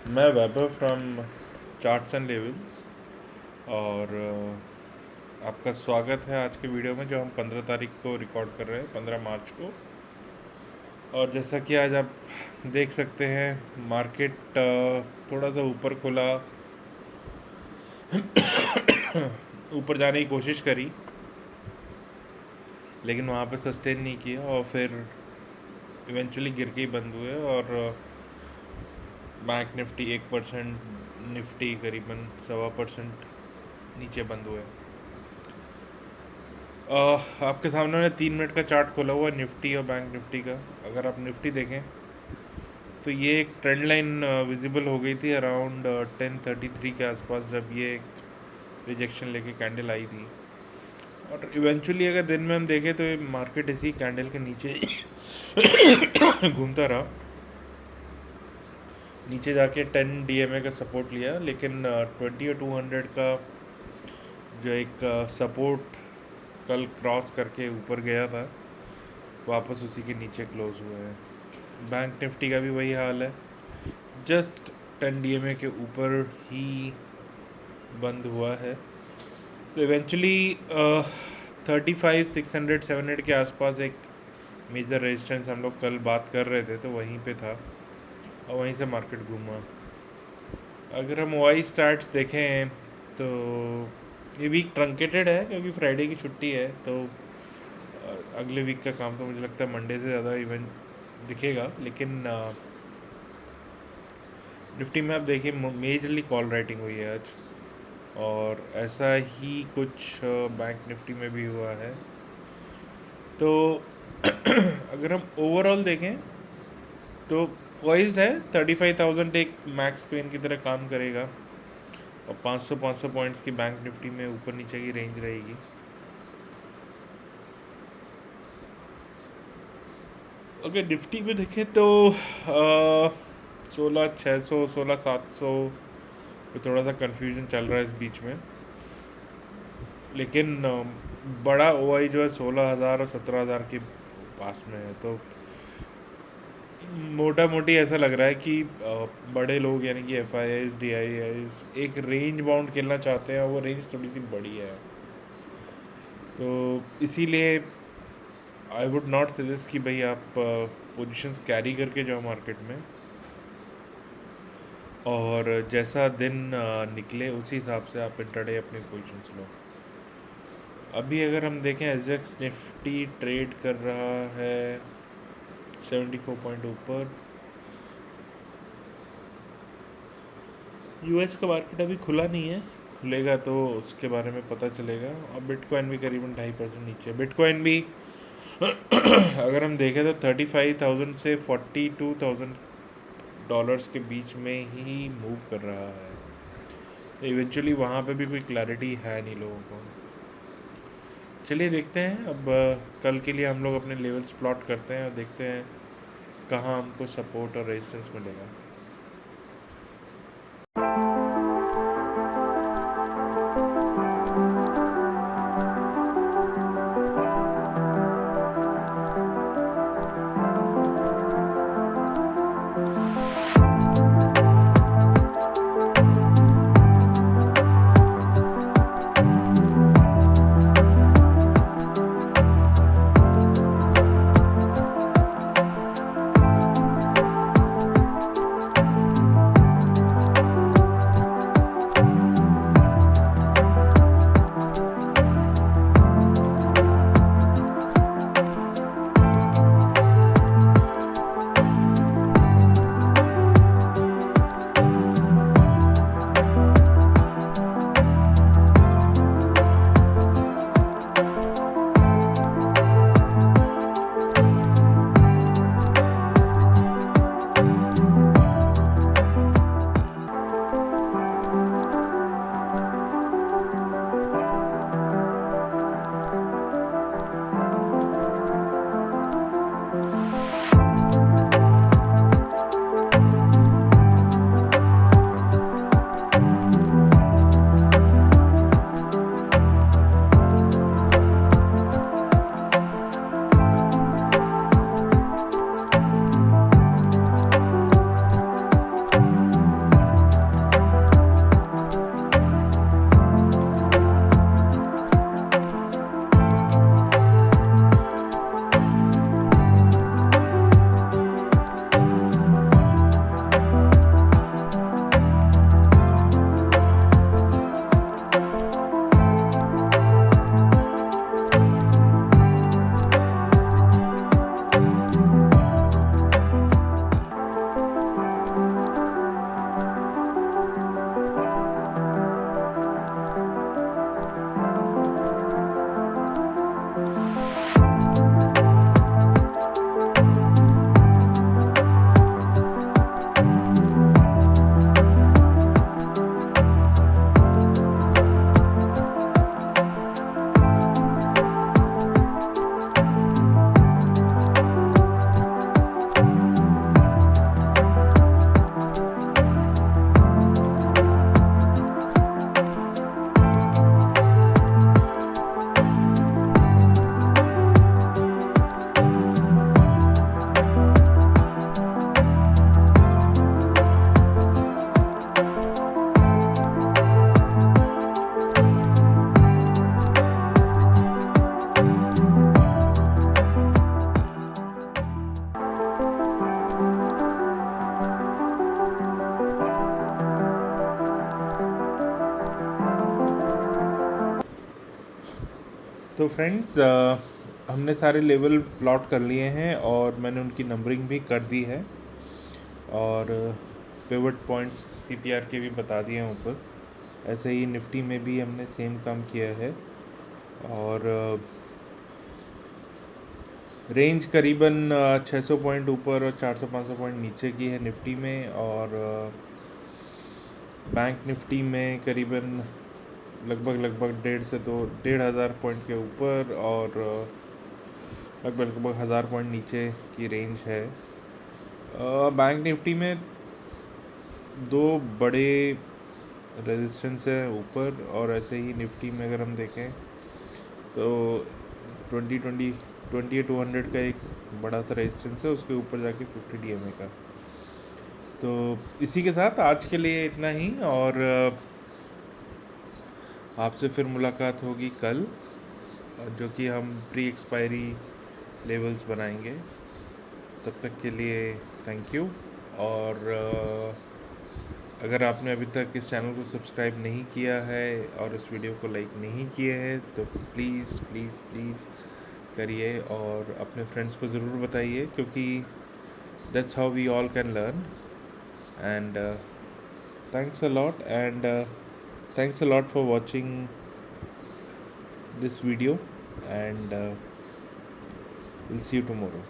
मैं वैभव from charts and levels और आपका स्वागत है आज के वीडियो में जो हम 15 तारीख को रिकॉर्ड कर रहे हैं, 15 मार्च को। और जैसा कि आज आप देख सकते हैं, मार्केट थोड़ा सा ऊपर खुला, ऊपर जाने की कोशिश करी, लेकिन वहाँ पे सस्टेन नहीं किया और फिर इवेंचुअली गिर के ही बंद हुए। और बैंक निफ्टी 1%, निफ्टी करीबन 1.25% नीचे बंद हुए। आपके सामने मैंने 3 मिनट का चार्ट खोला हुआ है निफ्टी और बैंक निफ्टी का। अगर आप निफ्टी देखें तो ये एक ट्रेंड लाइन विजिबल हो गई थी अराउंड 10:33 के आसपास, जब ये एक रिजेक्शन लेके कैंडल आई थी। और इवेंचुअली अगर दिन में हम देखें तो ये मार्केट इसी कैंडल के नीचे घूमता रहा, नीचे जाके 10 DMA का सपोर्ट लिया, लेकिन 20 और 200 का जो एक सपोर्ट कल क्रॉस करके ऊपर गया था, वापस उसी के नीचे क्लोज हुआ है। बैंक निफ्टी का भी वही हाल है, जस्ट 10 DMA के ऊपर ही बंद हुआ है। तो इवेंचुअली 35, 600, 700 के आसपास एक मेजर रेजिस्टेंस हम लोग कल बात कर रहे थे, तो वहीं पे था और वहीं से मार्केट घूमा। अगर हम वाई स्टार्ट्स देखें तो ये वीक ट्रंकेटेड है क्योंकि फ्राइडे की छुट्टी है, तो अगले वीक का काम तो मुझे लगता है मंडे से ज़्यादा इवेंट दिखेगा। लेकिन निफ्टी में आप देखिए मेजरली कॉल राइटिंग हुई है आज, और ऐसा ही कुछ बैंक निफ्टी में भी हुआ है। तो अगर हम ओवरऑल देखें तो पॉइज्ड है, 35,000 एक मैक्स पेन की तरह काम करेगा और 500 पॉइंट्स की बैंक निफ्टी में ऊपर नीचे की रेंज रहेगी। अगर निफ्टी में देखें तो 16,600, 16,700 पे थोड़ा सा कन्फ्यूजन चल रहा है इस बीच में, लेकिन बड़ा OI जो है 16,000 और 17,000 के पास में है। तो मोटा मोटी ऐसा लग रहा है कि बड़े लोग यानी कि FIIs, DIIs एक रेंज बाउंड खेलना चाहते हैं और वो रेंज थोड़ी सी बड़ी है। तो इसीलिए आई वुड नॉट सजेस्ट कि भाई आप पोजीशंस कैरी करके जाओ मार्केट में, और जैसा दिन निकले उसी हिसाब से आप इंट्राडे अपनी पोजीशंस लो। अभी अगर हम देखें एसजेक्स निफ्टी ट्रेड कर रहा है 74 पॉइंट ऊपर। US का मार्केट अभी खुला नहीं है, खुलेगा तो उसके बारे में पता चलेगा। और बिटकॉइन भी करीबन 2.5% नीचे। बिटकॉइन भी अगर हम देखें तो 35,000 से $42,000 के बीच में ही मूव कर रहा है। तो इवेंचुअली वहाँ पे भी कोई क्लैरिटी है नहीं लोगों को। चलिए देखते हैं, अब कल के लिए हम लोग अपने लेवल्स प्लॉट करते हैं और देखते हैं कहाँ हमको सपोर्ट और रेजिस्टेंस मिलेगा। तो फ्रेंड्स, हमने सारे लेवल प्लॉट कर लिए हैं और मैंने उनकी नंबरिंग भी कर दी है और पिवट पॉइंट्स सीपीआर के भी बता दिए हैं ऊपर। ऐसे ही निफ्टी में भी हमने सेम काम किया है और रेंज करीबन 600 पॉइंट ऊपर और 400-500 पॉइंट नीचे की है निफ्टी में, और बैंक निफ्टी में करीबन लगभग 1,500 पॉइंट के ऊपर और लगभग 1,000 पॉइंट नीचे की रेंज है। बैंक निफ्टी में दो बड़े रेजिस्टेंस है ऊपर, और ऐसे ही निफ्टी में अगर हम देखें तो 200 का एक बड़ा सा रेजिस्टेंस है, उसके ऊपर जाके 50 DMA का। तो इसी के साथ आज के लिए इतना ही, और आपसे फिर मुलाकात होगी कल, जो कि हम प्री एक्सपायरी लेवल्स बनाएंगे। तब तक के लिए थैंक यू। और अगर आपने अभी तक इस चैनल को सब्सक्राइब नहीं किया है और इस वीडियो को लाइक नहीं किए हैं तो प्लीज़ प्लीज़ प्लीज़ करिए और अपने फ्रेंड्स को ज़रूर बताइए, क्योंकि that's how we all can learn. And thanks a lot for watching this video, and will see you tomorrow.